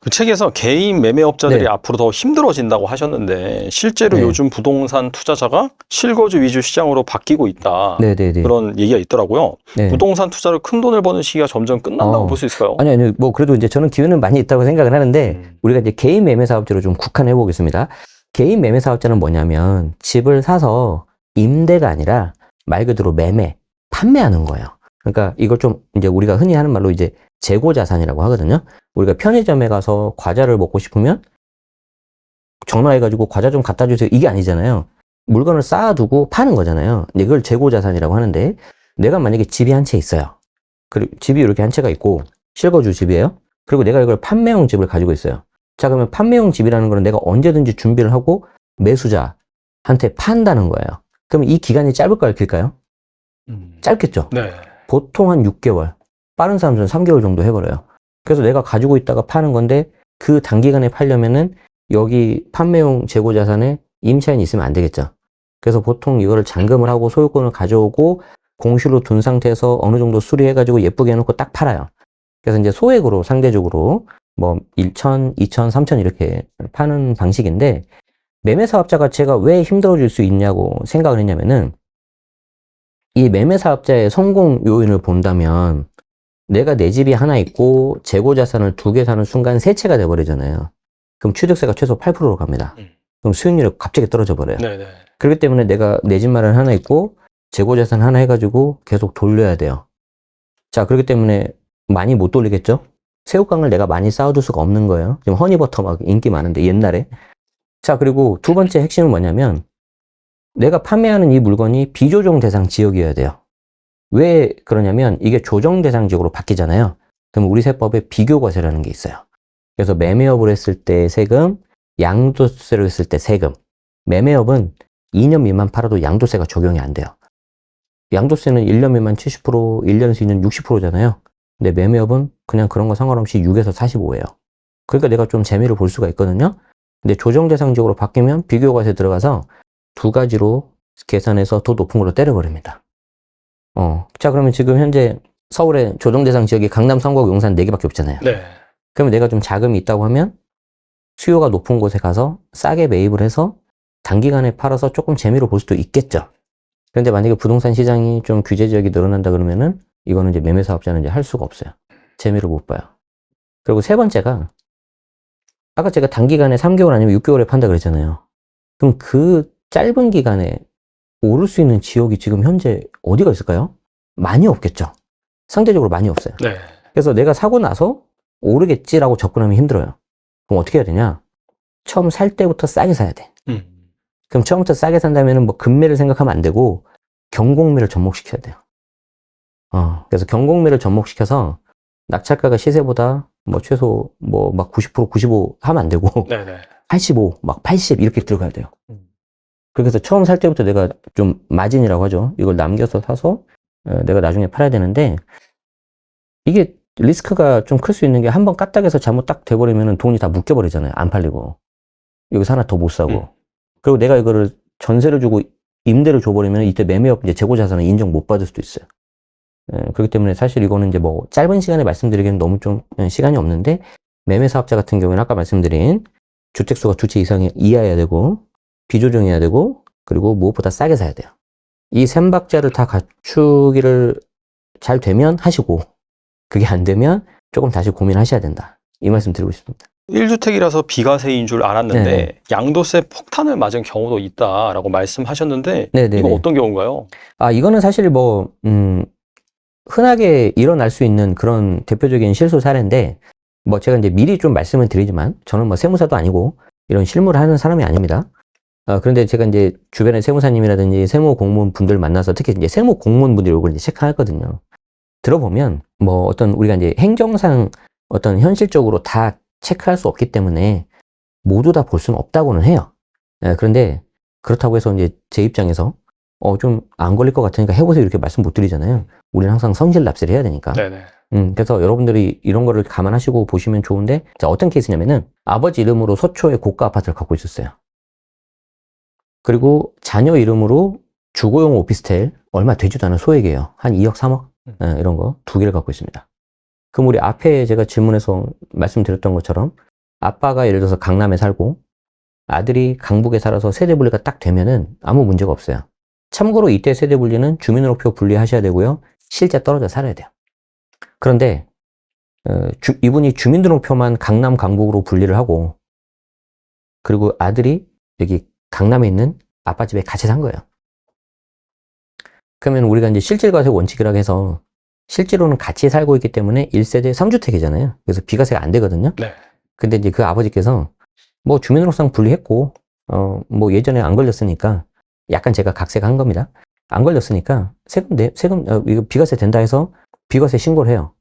그 책에서 개인 매매업자들이 네. 앞으로 더 힘들어진다고 하셨는데 실제로 네. 요즘 부동산 투자자가 실거주 위주 시장으로 바뀌고 있다. 네네네. 그런 얘기가 있더라고요. 네. 부동산 투자로 큰 돈을 버는 시기가 점점 끝난다고 볼 수 있을까요? 아니, 뭐, 그래도 이제 저는 기회는 많이 있다고 생각을 하는데, 우리가 이제 개인 매매 사업자로 좀 국한해 보겠습니다. 개인 매매 사업자는 뭐냐면, 집을 사서 임대가 아니라 말 그대로 매매, 판매하는 거예요. 그러니까 이걸 좀 이제 우리가 흔히 하는 말로 이제 재고 자산이라고 하거든요. 우리가 편의점에 가서 과자를 먹고 싶으면 전화해가지고 과자 좀 갖다 주세요. 이게 아니잖아요. 물건을 쌓아두고 파는 거잖아요. 근데 이걸 재고 자산이라고 하는데, 내가 만약에 집이 한 채 있어요. 그리고 집이 이렇게 한 채가 있고 실거주 집이에요. 그리고 내가 이걸 판매용 집을 가지고 있어요. 자, 그러면 판매용 집이라는 거는 내가 언제든지 준비를 하고 매수자한테 판다는 거예요. 그러면 이 기간이 짧을까요, 길까요? 짧겠죠. 네. 보통 한 6개월, 빠른 사람들은 3개월 정도 해버려요. 그래서 내가 가지고 있다가 파는 건데 그 단기간에 팔려면은 여기 판매용 재고 자산에 임차인이 있으면 안 되겠죠. 그래서 보통 이거를 잔금을 하고 소유권을 가져오고 공실로 둔 상태에서 어느 정도 수리해가지고 예쁘게 해놓고 딱 팔아요. 그래서 이제 소액으로 상대적으로 뭐 1천, 2천, 3천 이렇게 파는 방식인데, 매매 사업자가 제가 왜 힘들어질 수 있냐고 생각을 했냐면은, 이 매매 사업자의 성공 요인을 본다면 내가 내 집이 하나 있고 재고 자산을 2개 사는 순간 세 채가 돼버리잖아요. 그럼 취득세가 최소 8%로 갑니다. 그럼 수익률이 갑자기 떨어져 버려요. 네네. 그렇기 때문에 내가 내 집 마련 하나 있고 재고 자산 하나 해가지고 계속 돌려야 돼요. 자, 그렇기 때문에 많이 못 돌리겠죠? 새우깡을 내가 많이 쌓아둘 수가 없는 거예요. 지금 허니버터 막 인기 많은데 옛날에. 자, 그리고 두 번째 핵심은 뭐냐면, 내가 판매하는 이 물건이 비조정 대상 지역이어야 돼요. 왜 그러냐면 이게 조정 대상 지역으로 바뀌잖아요. 그럼 우리 세법에 비교과세라는 게 있어요. 그래서 매매업을 했을 때 세금, 양도세를 했을 때 세금. 매매업은 2년 미만 팔아도 양도세가 적용이 안 돼요. 양도세는 1년 미만 70%, 1년에서 2년 60%잖아요. 근데 매매업은 그냥 그런 거 상관없이 6에서 45예요. 그러니까 내가 좀 재미를 볼 수가 있거든요. 근데 조정 대상 지역으로 바뀌면 비교과세 들어가서 두 가지로 계산해서 더 높은 걸로 때려버립니다. 자, 그러면 지금 현재 서울의 조정 대상 지역이 강남, 성북, 용산 4개밖에 없잖아요. 네. 그러면 내가 좀 자금이 있다고 하면 수요가 높은 곳에 가서 싸게 매입을 해서 단기간에 팔아서 조금 재미로 볼 수도 있겠죠. 그런데 만약에 부동산 시장이 좀 규제 지역이 늘어난다 그러면은 이거는 이제 매매 사업자는 이제 할 수가 없어요. 재미로 못 봐요. 그리고 세 번째가, 아까 제가 단기간에 3개월 아니면 6개월에 판다 그랬잖아요. 그럼 그 짧은 기간에 오를 수 있는 지역이 지금 현재 어디가 있을까요? 많이 없겠죠. 상대적으로 많이 없어요. 네. 그래서 내가 사고 나서 오르겠지라고 접근하면 힘들어요. 그럼 어떻게 해야 되냐? 처음 살 때부터 싸게 사야 돼. 그럼 처음부터 싸게 산다면 뭐 금매를 생각하면 안 되고 경공매를 접목시켜야 돼요. 그래서 경공매를 접목시켜서 낙찰가가 시세보다 뭐 최소 뭐 막 90%, 95 하면 안 되고 네네. 85, 막 80 이렇게 들어가야 돼요. 그래서 처음 살 때부터 내가 좀 마진이라고 하죠. 이걸 남겨서 사서 내가 나중에 팔아야 되는데, 이게 리스크가 좀 클 수 있는 게 한번 까딱해서 잘못 딱 돼버리면 돈이 다 묶여버리잖아요. 안 팔리고. 여기서 하나 더 못 사고. 그리고 내가 이거를 전세를 주고 임대를 줘버리면 이때 매매업 이제 재고 자산을 인정 못 받을 수도 있어요. 그렇기 때문에 사실 이거는 이제 뭐 짧은 시간에 말씀드리기에는 너무 좀 시간이 없는데, 매매 사업자 같은 경우에는 아까 말씀드린 주택수가 2채 이상이 이하여야 되고 비조정해야 되고 그리고 무엇보다 싸게 사야 돼요. 이 3박자를 다 갖추기를 잘 되면 하시고, 그게 안 되면 조금 다시 고민하셔야 된다. 이 말씀 드리고 싶습니다. 1주택이라서 비과세인 줄 알았는데 네네. 양도세 폭탄을 맞은 경우도 있다라고 말씀하셨는데 네네네. 이건 어떤 경우인가요? 이거는 사실 뭐 흔하게 일어날 수 있는 그런 대표적인 실수 사례인데, 뭐 제가 이제 미리 좀 말씀을 드리지만 저는 뭐 세무사도 아니고 이런 실무를 하는 사람이 아닙니다. 그런데 제가 이제 주변에 세무사님이라든지 세무 공무원 분들 만나서 특히 이제 세무 공무원 분들이 이걸 이제 체크하거든요. 들어보면 뭐 어떤 우리가 이제 행정상 어떤 현실적으로 다 체크할 수 없기 때문에 모두 다 볼 수는 없다고는 해요. 그런데 그렇다고 해서 이제 제 입장에서 좀 안 걸릴 것 같으니까 해보세요 이렇게 말씀 못 드리잖아요. 우리는 항상 성실납세를 해야 되니까. 네네. 그래서 여러분들이 이런 거를 감안하시고 보시면 좋은데, 자, 어떤 케이스냐면은 아버지 이름으로 서초에 고가 아파트를 갖고 있었어요. 그리고 자녀 이름으로 주거용 오피스텔 얼마 되지도 않은 소액이에요. 한 2억, 3억 이런 거 2개를 갖고 있습니다. 그럼 우리 앞에 제가 질문에서 말씀드렸던 것처럼 아빠가 예를 들어서 강남에 살고 아들이 강북에 살아서 세대 분리가 딱 되면은 아무 문제가 없어요. 참고로 이때 세대 분리는 주민등록표 분리하셔야 되고요. 실제 떨어져 살아야 돼요. 그런데 이분이 주민등록표만 강남, 강북으로 분리를 하고 그리고 아들이 여기 강남에 있는 아빠 집에 같이 산 거예요. 그러면 우리가 이제 실질과세 원칙이라고 해서 실제로는 같이 살고 있기 때문에 1세대 3주택이잖아요. 그래서 비과세가 안 되거든요. 네. 근데 이제 그 아버지께서 뭐 주민등록상 분리했고 뭐 예전에 안 걸렸으니까 약간 제가 각색한 한 겁니다. 안 걸렸으니까 세금 이거 비과세 된다 해서 비과세 신고를 해요.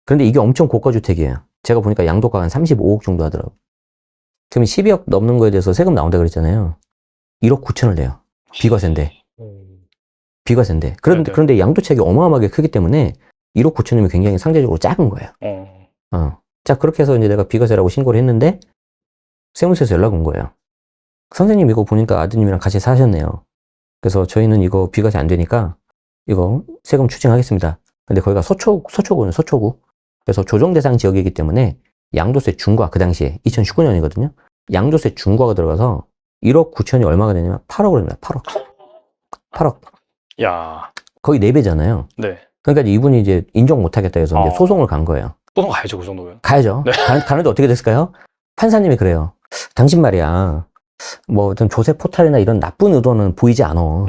그런데 이게 엄청 고가 주택이에요. 제가 보니까 양도가가 한 35억 정도 하더라고요. 그러면 12억 넘는 거에 대해서 세금 나온다 그랬잖아요. 1억 9천을 내요. 비과세인데. 비과세인데. 네네. 그런데 양도차익이 어마어마하게 크기 때문에 1억 9천이면 굉장히 상대적으로 작은 거예요. 자, 그렇게 해서 이제 내가 비과세라고 신고를 했는데 세무서에서 연락 온 거예요. 선생님 이거 보니까 아드님이랑 같이 사셨네요. 그래서 저희는 이거 비과세 안 되니까 이거 세금 추징하겠습니다. 근데 거기가 서초구는 서초구. 그래서 조정대상 지역이기 때문에 양도세 중과 그 당시에 2019년이거든요. 양도세 중과가 들어가서 1억 9천이 얼마가 되냐면 8억을 됩니다. 8억. 야. 거의 4배잖아요. 네. 그러니까 이분이 이제 인정 못 하겠다 해서 이제 소송을 간 거예요. 소송 가야죠, 그 정도면. 가야죠. 네. 가는데 어떻게 됐을까요? 판사님이 그래요. 당신 말이야. 뭐 어떤 조세 포탈이나 이런 나쁜 의도는 보이지 않아.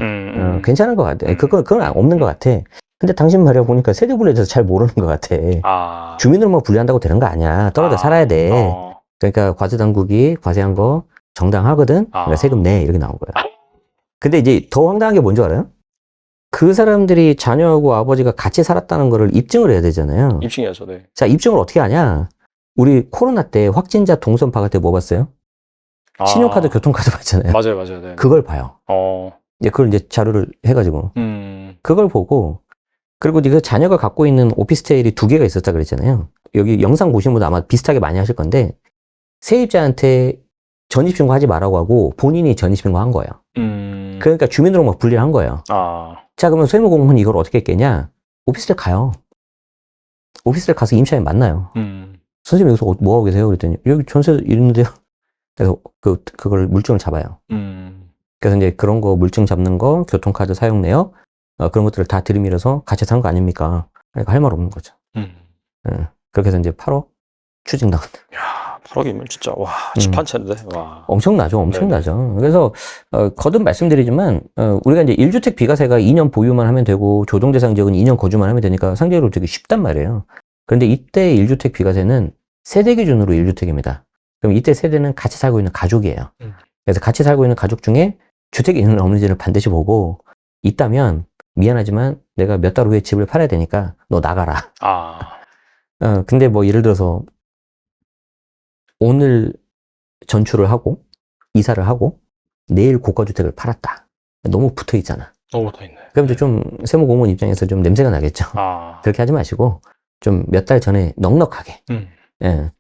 괜찮은 것 같아. 그건 없는 것 같아. 근데 당신 말이야 보니까 세대 분리에 대해서 잘 모르는 것 같아. 주민등록만 분리한다고 되는 거 아니야. 떨어져 살아야 돼. 그러니까 과세당국이 과세한 거 정당하거든. 그러니까 세금 내 이렇게 나온 거야. 근데 이제 더 황당한 게 뭔지 알아요? 그 사람들이 자녀하고 아버지가 같이 살았다는 거를 입증을 해야 되잖아요. 입증해야죠, 네. 자, 입증을 어떻게 하냐? 우리 코로나 때 확진자 동선 파악할 때 뭐 봤어요? 신용카드, 교통카드 봤잖아요. 맞아요, 네. 그걸 봐요. 이제 그걸 이제 자료를 해가지고. 그걸 보고, 그리고 네가 자녀가 갖고 있는 오피스텔이 2개가 있었다 그랬잖아요. 여기 영상 보신 분도 아마 비슷하게 많이 하실 건데, 세입자한테 전입신고 하지 말라고 하고, 본인이 전입신고 한 거예요. 그러니까 주민등록만 분리를 한 거예요. 자, 그러면 세무공무원이 이걸 어떻게 했겠냐? 오피스텔 가요. 오피스텔 가서 임차인 만나요. 선생님 여기서 뭐 하고 계세요? 그랬더니 여기 전세 있는데요. 그래서 그걸 물증을 잡아요. 그래서 이제 그런 거 물증 잡는 거, 교통카드 사용 내역 그런 것들을 다 들이밀어서 같이 산 거 아닙니까? 그러니까 할 말 없는 거죠. 그렇게 해서 이제 8억 추징당한다. 야, 8억이면 진짜 와, 집 한 채인데. 와. 엄청나죠. 그래서 거듭 말씀드리지만 우리가 이제 1주택 비과세가 2년 보유만 하면 되고 조정대상 지역은 2년 거주만 하면 되니까 상대적으로 되게 쉽단 말이에요. 그런데 이때 1주택 비과세는 세대 기준으로 1주택입니다. 그럼 이때 세대는 같이 살고 있는 가족이에요. 그래서 같이 살고 있는 가족 중에 주택이 있는 없는지를 반드시 보고 있다면 미안하지만 내가 몇 달 후에 집을 팔아야 되니까 너 나가라. 근데 뭐 예를 들어서 오늘 전출을 하고 이사를 하고 내일 고가주택을 팔았다. 너무 붙어 있잖아. 너무 붙어 있네. 그럼 이제 좀 세무공무원 입장에서 좀 냄새가 나겠죠. 그렇게 하지 마시고 좀 몇 달 전에 넉넉하게. 예.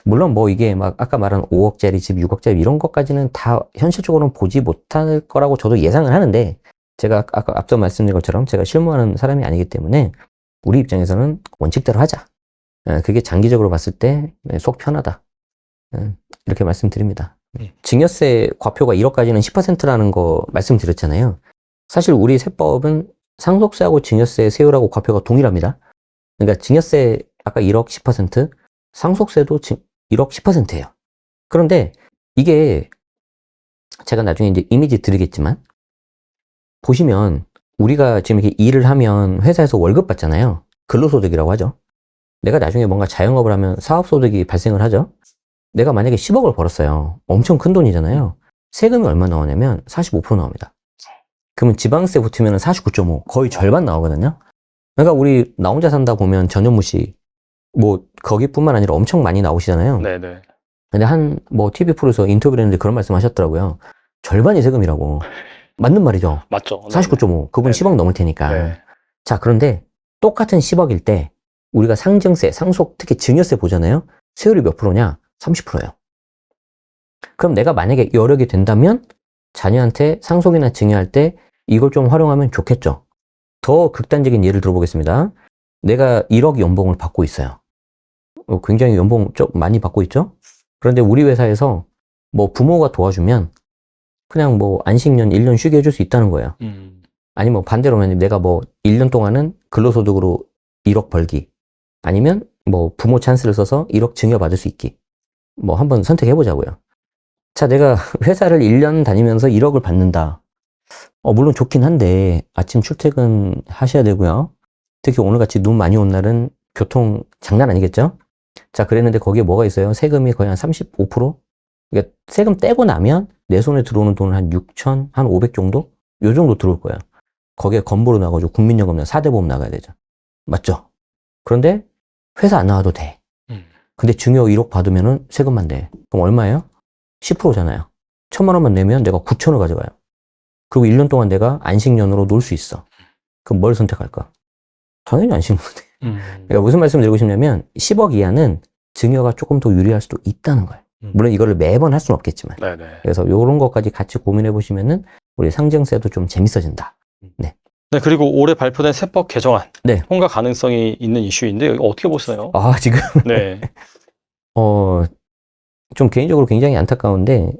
물론 뭐 이게 막 아까 말한 5억짜리 집, 6억짜리 이런 것까지는 다 현실적으로는 보지 못할 거라고 저도 예상을 하는데 제가 아까 앞서 말씀드린 것처럼 제가 실무하는 사람이 아니기 때문에 우리 입장에서는 원칙대로 하자. 그게 장기적으로 봤을 때 속 편하다. 이렇게 말씀드립니다. 증여세 과표가 1억까지는 10%라는 거 말씀드렸잖아요. 사실 우리 세법은 상속세하고 증여세 세율하고 과표가 동일합니다. 그러니까 증여세 아까 1억 10%, 상속세도 1억 10%예요. 그런데 이게 제가 나중에 이제 이미지 드리겠지만 보시면 우리가 지금 이렇게 일을 하면 회사에서 월급 받잖아요. 근로소득이라고 하죠. 내가 나중에 뭔가 자영업을 하면 사업소득이 발생을 하죠. 내가 만약에 10억을 벌었어요. 엄청 큰 돈이잖아요. 세금이 얼마 나오냐면 45% 나옵니다. 그러면 지방세 붙으면 49.5, 거의 절반 나오거든요. 그러니까 우리 나 혼자 산다 보면 전현무 씨, 뭐 거기뿐만 아니라 엄청 많이 나오시잖아요. 네네. 근데 뭐 TV 프로에서 인터뷰를 했는데 그런 말씀 하셨더라고요. 절반이 세금이라고. 맞는 말이죠. 맞죠. 49.5. 그분 네네. 10억 넘을 테니까. 네. 자, 그런데 똑같은 10억일 때 우리가 상증세, 상속, 특히 증여세 보잖아요. 세율이 몇 프로냐? 30%예요. 그럼 내가 만약에 여력이 된다면 자녀한테 상속이나 증여할 때 이걸 좀 활용하면 좋겠죠. 더 극단적인 예를 들어보겠습니다. 내가 1억 연봉을 받고 있어요. 굉장히 연봉 좀 많이 받고 있죠? 그런데 우리 회사에서 뭐 부모가 도와주면 그냥 뭐 안식년 1년 쉬게 해줄 수 있다는 거예요. 아니면 뭐 반대로면 내가 뭐 1년 동안은 근로소득으로 1억 벌기. 아니면 뭐 부모 찬스를 써서 1억 증여받을 수 있기. 뭐 한번 선택해보자고요. 자, 내가 회사를 1년 다니면서 1억을 받는다. 물론 좋긴 한데 아침 출퇴근 하셔야 되고요. 특히 오늘같이 눈 많이 온 날은 교통 장난 아니겠죠? 자, 그랬는데 거기에 뭐가 있어요? 세금이 거의 한 35%? 그러니까 세금 떼고 나면 내 손에 들어오는 돈은 한 6천, 한 500 정도? 요 정도 들어올 거예요. 거기에 건보로 나가지고 국민연금 4대 보험 나가야 되죠. 맞죠? 그런데 회사 안 나와도 돼. 근데 증여 1억 받으면은 세금만 내. 그럼 얼마예요? 10%잖아요. 1,000만 원만 내면 내가 9천을 가져가요. 그리고 1년 동안 내가 안식년으로 놀 수 있어. 그럼 뭘 선택할까? 당연히 안식년. 그러니까 무슨 말씀 드리고 싶냐면 10억 이하는 증여가 조금 더 유리할 수도 있다는 거예요. 물론 이거를 매번 할 수는 없겠지만. 네네. 그래서 이런 것까지 같이 고민해 보시면은 우리 상증세도 좀 재밌어진다. 네. 네, 그리고 올해 발표된 세법 개정안. 네. 통과 가능성이 있는 이슈인데, 이거 어떻게 보세요? 아, 지금. 네. 좀 개인적으로 굉장히 안타까운데,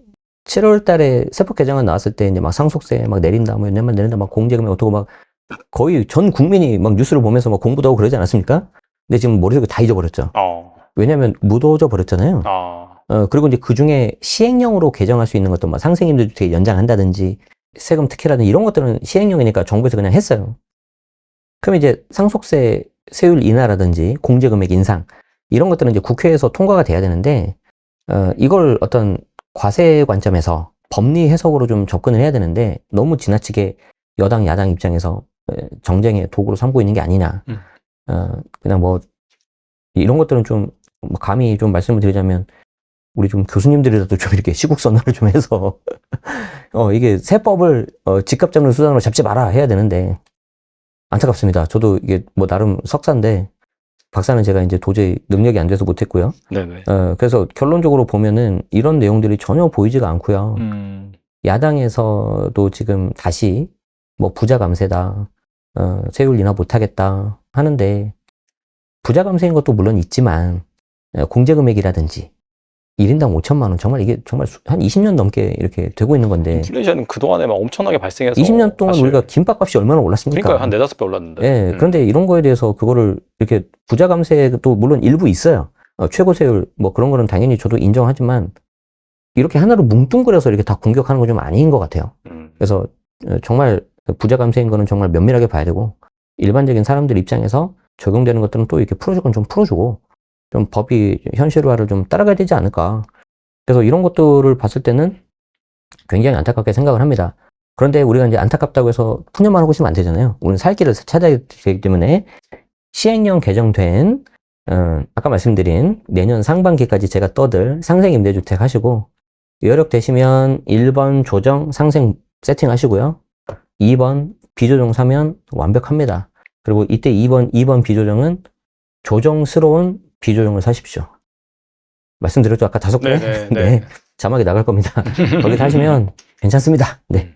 7월 달에 세법 개정안 나왔을 때 이제 막 상속세 막 내린다, 뭐 연내만 내린다, 막 공제금액 어떻고 막 거의 전 국민이 막 뉴스를 보면서 막 공부도 하고 그러지 않았습니까? 근데 지금 머릿속에 다 잊어버렸죠. 왜냐면 묻어져 버렸잖아요. 그리고 이제 그 중에 시행령으로 개정할 수 있는 것도 막 상생임대 주택 연장한다든지 세금 특혜라든지 이런 것들은 시행령이니까 정부에서 그냥 했어요. 그럼 이제 상속세 세율 인하라든지 공제금액 인상 이런 것들은 이제 국회에서 통과가 돼야 되는데 이걸 어떤 과세 관점에서 법리 해석으로 좀 접근을 해야 되는데 너무 지나치게 여당 야당 입장에서 정쟁의 도구로 삼고 있는 게 아니냐. 그냥 뭐 이런 것들은 좀 감히 좀 말씀을 드리자면 우리 좀 교수님들이라도 좀 이렇게 시국선언을 좀 해서 이게 세법을 집값 잡는 수단으로 잡지 마라 해야 되는데 안타깝습니다. 저도 이게 뭐 나름 석사인데 박사는 제가 이제 도저히 능력이 안 돼서 못했고요. 네네. 그래서 결론적으로 보면은 이런 내용들이 전혀 보이지가 않고요. 야당에서도 지금 다시 뭐 부자 감세다, 세율 인하 못하겠다 하는데 부자 감세인 것도 물론 있지만 공제금액이라든지 1인당 5천만 원 정말 이게 정말 한 20년 넘게 이렇게 되고 있는 건데 인플레이션은 그동안에 막 엄청나게 발생해서 20년 동안 사실 우리가 김밥값이 얼마나 올랐습니까? 그러니까 한 4-5배 올랐는데. 예, 그런데 이런 거에 대해서 그거를 이렇게 부자 감세도 물론 일부 있어요. 최고 세율 뭐 그런 거는 당연히 저도 인정하지만 이렇게 하나로 뭉뚱그려서 이렇게 다 공격하는 건 좀 아닌 것 같아요. 그래서 정말 부자 감세인 거는 정말 면밀하게 봐야 되고 일반적인 사람들 입장에서 적용되는 것들은 또 이렇게 풀어줄 건 좀 풀어주고 좀 법이 현실화를 좀 따라가야 되지 않을까. 그래서 이런 것들을 봤을 때는 굉장히 안타깝게 생각을 합니다. 그런데 우리가 이제 안타깝다고 해서 푸념만 하고 있으면 안 되잖아요. 우리는 살 길을 찾아야 되기 때문에 시행령 개정된 아까 말씀드린 내년 상반기까지 제가 떠들 상생임대주택 하시고 여력 되시면 1번 조정 상생 세팅 하시고요. 2번 비조정 사면 완벽합니다. 그리고 이때 2번 비조정은 조정스러운 비조정을 사십시오. 말씀드렸죠? 아까 5개? 네. 네. 자막이 나갈 겁니다. 거기 사시면 괜찮습니다. 네.